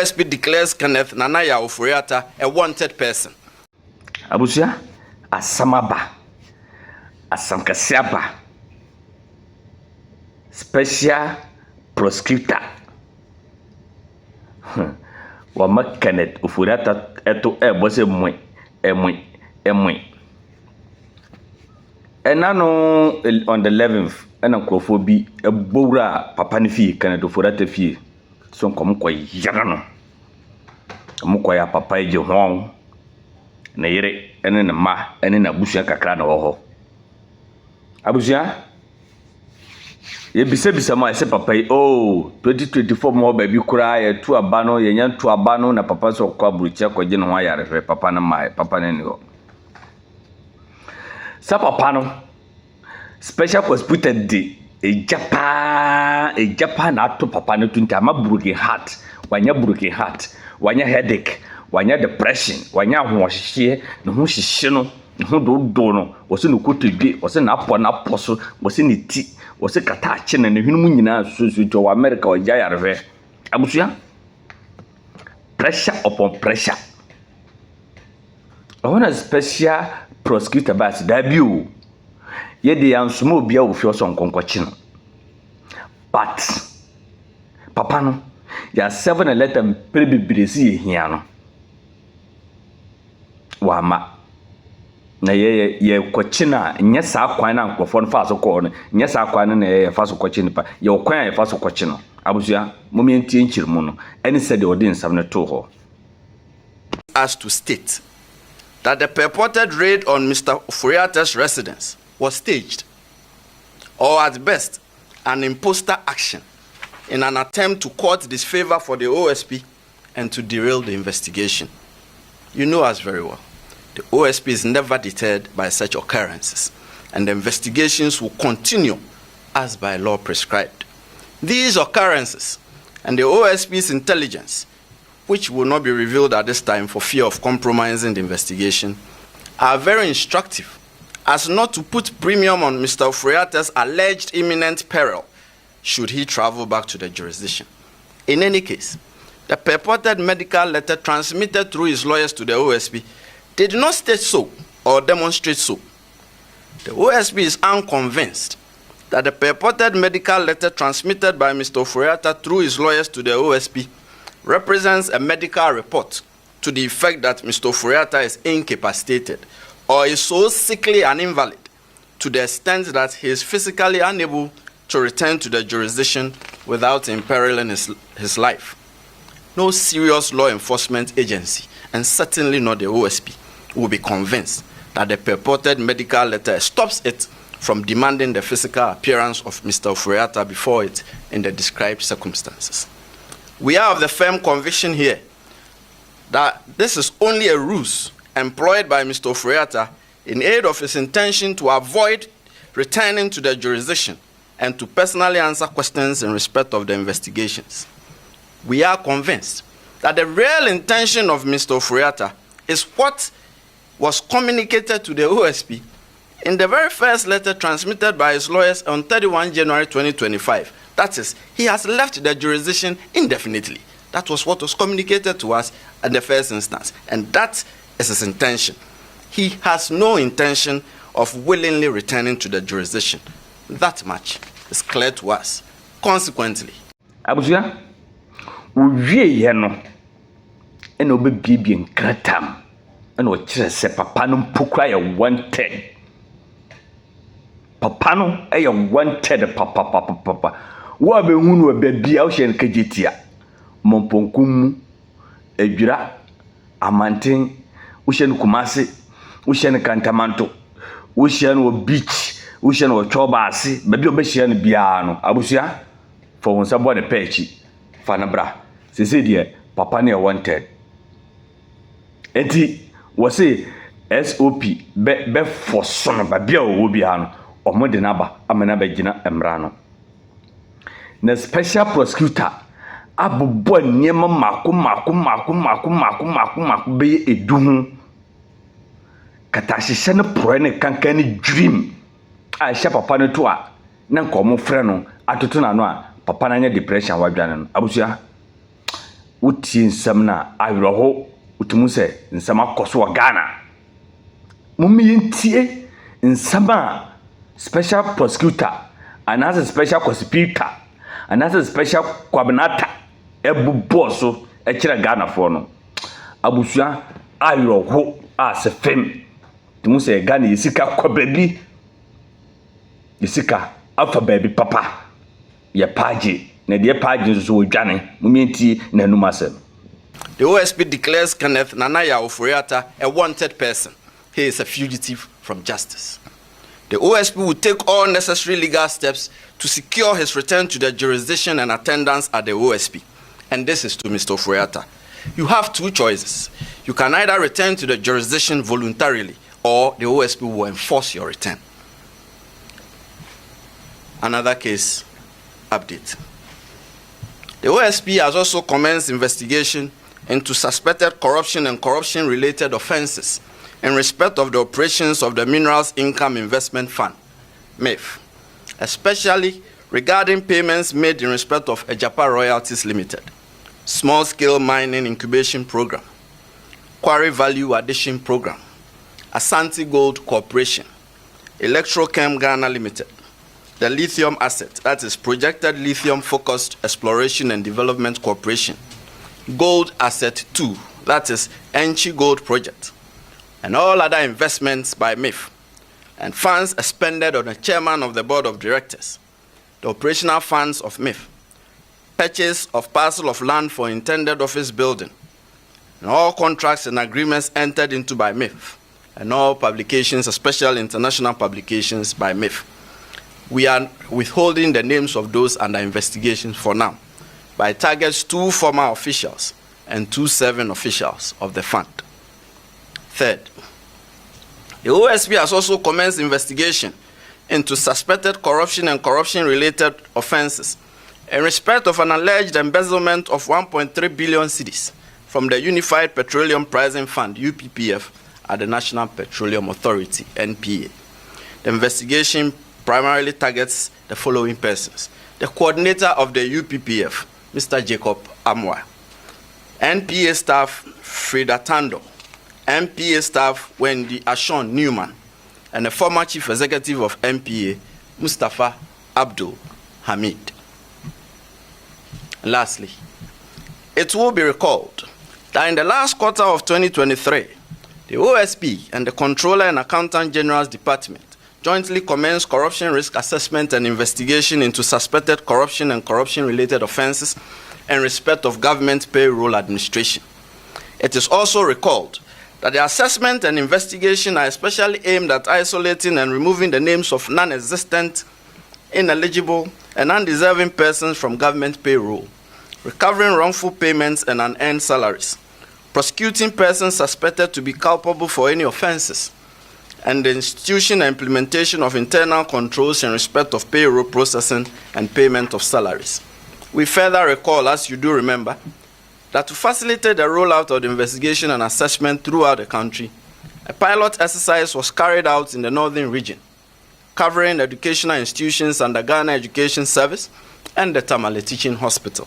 SP declares Kenneth Nanaya Ofori Atta a wanted person. Abusia, Asamaba, Asankasiaba, Special Prosecutor. Wama Kenneth Ofori Atta eto bose emwe. Enano on the 11th, ena nkrofobi ebowra papa ne fie Kenneth Ofori Atta fie. So nkom kwa yara no. Mukwa ya papa eje ho na yere ene na ma ene na busua kakra na wo ho. Abusia ye bisa ma ese papa 2024 mo ba bi kura ye tu aba no ye nya tu aba no na papa so kwa buruchi akwaje no ho yare papa na mai papa na ni ho. Sa papa no special prosecutor di ejapa na ato papa no tunta ama broken heart wanya headache wanya depression wanya hohye ne ho hyehye no ne ho dodo no wose no kotodwe wose na aposo wose ne ti wose kata ache na ne hwenu nyina so to America wagya yarehwe abusua pressure upon pressure. I want a special prosecutor bas debut ye de ansoma obia wo fi oso nkonkochi no but papa no ya 7 letter prebibiresi hia no wama na ye kwachi na nya sa kwan na nkofo no fa so ko no nya sa kwan na ye fa so kwachi ni pa ye kwan ye fa so kwachi no abusua momientie nchirmu no eni said odi nsam ne to ho as to state that the purported raid on Mr. Ofori Atta's residence was staged, or at best, an imposter action in an attempt to court disfavor for the OSP and to derail the investigation. You know us very well. The OSP is never deterred by such occurrences, and the investigations will continue as by law prescribed. These occurrences and the OSP's intelligence, which will not be revealed at this time for fear of compromising the investigation, are very instructive as not to put premium on Mr. Ofori Atta's alleged imminent peril should he travel back to the jurisdiction. In any case, the purported medical letter transmitted through his lawyers to the OSP did not state so or demonstrate so. The OSP is unconvinced that the purported medical letter transmitted by Mr. Ofori Atta through his lawyers to the OSP represents a medical report to the effect that Mr. Ofori Atta is incapacitated or is so sickly and invalid to the extent that he is physically unable to return to the jurisdiction without imperiling his life. No serious law enforcement agency, and certainly not the OSP, will be convinced that the purported medical letter stops it from demanding the physical appearance of Mr. Ofori Atta before it in the described circumstances. We are of the firm conviction here that this is only a ruse employed by Mr. Ofori Atta in aid of his intention to avoid returning to the jurisdiction and to personally answer questions in respect of the investigations. We are convinced that the real intention of Mr. Ofori Atta is what was communicated to the OSP in the very first letter transmitted by his lawyers on 31 January 2025. That is, he has left the jurisdiction indefinitely. That was what was communicated to us at the first instance, and that is his intention. He has no intention of willingly returning to the jurisdiction. That much is clear to us. Consequently, Abusia, uwie ye no, ena obebiebie nkratam, ena okire se papa no mpokra ye wanted. Papa no ye wanted papa. Wo be hunu obebia wo hye nkajetia. Momponkum, Edwira, Amanten, wo hye Kumase, wo hye Kantamanto, wo hye no beach, wo hye no choba ase, ba bi obehye no bia no. Abusia for won sabo ne pechi. Fa na bra. Sese de papa ne wanted. Enti wo say SOP be for son ba bia wo bia no. Omo de naba amana ba gina emra no. Na special prosecutor abubo nyema mako be eduhu katahyehyɛ ne pro ne kankan ne dream a hye papa ne to a na nkomo frɛ no atoto na no a papa na nya depression wadwane no abusua wotie nsɛm na awerɛho wotumu sɛ nsɛm akɔ so wɔ Ghana. Yɛntie nsɛm a special prosecutor anaasɛ special prosecutor anaasɛ special kwabinata ɛbobɔɔ so ɛkyerɛ Ghanafoɔ no. Abusua awerɛho a sɛ fam tumu sɛ Ghana yɛsika kɔ baabi, yɛsika afa baabi papa yɛ paagye na deɛ paagye nso so wɔdwane. Yɛntie n'anum asɛm. The OSP declares Kenneth Nanaya Ofori Atta a wanted person. He is a fugitive from justice. The OSP will take all necessary legal steps to secure his return to the jurisdiction and attendance at the OSP. And this is to Mr. Ofori Atta. You have two choices. You can either return to the jurisdiction voluntarily or the OSP will enforce your return. Another case update. The OSP has also commenced investigation into suspected corruption and corruption-related offenses in respect of the operations of the Minerals Income Investment Fund, MIF, especially regarding payments made in respect of Ejapa Royalties Limited, Small-Scale Mining Incubation Program, Quarry Value Addition Program, Asante Gold Corporation, Electrochem Ghana Limited, the Lithium Asset, that is Projected Lithium Focused Exploration and Development Corporation, Gold Asset 2, that is Enchi Gold Project, and all other investments by MIF, and funds expended on the chairman of the board of directors, the operational funds of MIF, purchase of parcel of land for intended office building, and all contracts and agreements entered into by MIF, and all publications, especially international publications by MIF. We are withholding the names of those under investigation for now, by targets 2 former officials and 2 serving officials of the fund. Third, the OSP has also commenced investigation into suspected corruption and corruption-related offenses in respect of an alleged embezzlement of 1.3 billion cedis from the Unified Petroleum Pricing Fund, UPPF, at the National Petroleum Authority, NPA. The investigation primarily targets the following persons: the coordinator of the UPPF, Mr. Jacob Amwa, NPA staff Frida Tando, NPA staff Wendy Ashon Newman, and the former chief executive of NPA, Mustafa Abdul Hamid. Lastly, it will be recalled that in the last quarter of 2023, the OSP and the Controller and Accountant General's Department jointly commenced corruption risk assessment and investigation into suspected corruption and corruption-related offenses in respect of government payroll administration. It is also recalled that the assessment and investigation are especially aimed at isolating and removing the names of non-existent, ineligible, and undeserving persons from government payroll, recovering wrongful payments and unearned salaries, prosecuting persons suspected to be culpable for any offenses, and the institution and implementation of internal controls in respect of payroll processing and payment of salaries. We further recall, as you do remember, that to facilitate the rollout of the investigation and assessment throughout the country, a pilot exercise was carried out in the northern region, covering educational institutions under Ghana Education Service and the Tamale Teaching Hospital,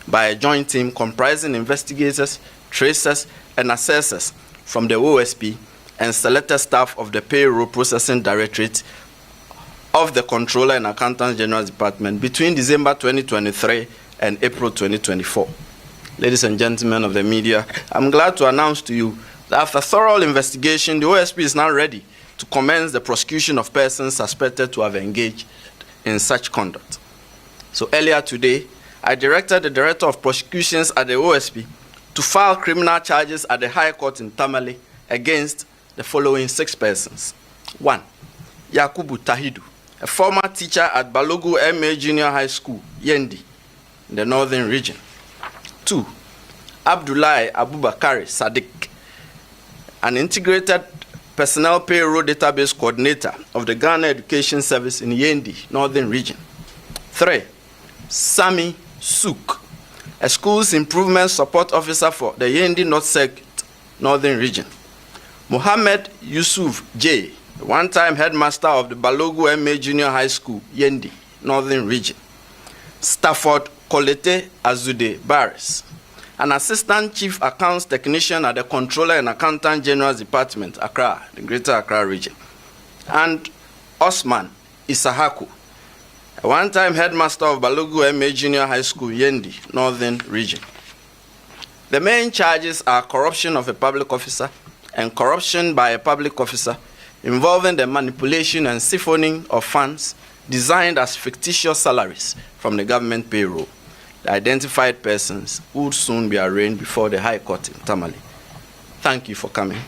by a joint team comprising investigators, tracers, and assessors from the OSP and selected staff of the Payroll Processing Directorate of the Controller and Accountant General's Department between December 2023 and April 2024. Ladies and gentlemen of the media, I'm glad to announce to you that after thorough investigation, the OSP is now ready to commence the prosecution of persons suspected to have engaged in such conduct. So earlier today, I directed the Director of Prosecutions at the OSP to file criminal charges at the High Court in Tamale against the following 6 persons. 1. Yakubu Tahidu, a former teacher at Balogu MA Junior High School, Yendi, in the northern region. 2. Abdullahi Abubakari Sadiq, an integrated personnel payroll database coordinator of the Ghana Education Service in Yendi, northern region. 3. Sami Suk, a schools improvement support officer for the Yendi North Circuit, northern region. Mohammed Yusuf J., one-time headmaster of the Balogu MA Junior High School, Yendi, northern region. Stafford Kolete Azude Barris, an assistant chief accounts technician at the Controller and Accountant General's Department, Accra, the Greater Accra region, and Osman Isahaku, a one-time headmaster of Balogu MA Junior High School, Yendi, Northern Region. The main charges are corruption of a public officer and corruption by a public officer involving the manipulation and siphoning of funds designed as fictitious salaries from the government payroll. The identified persons would soon be arraigned before the High Court in Tamale. Thank you for coming.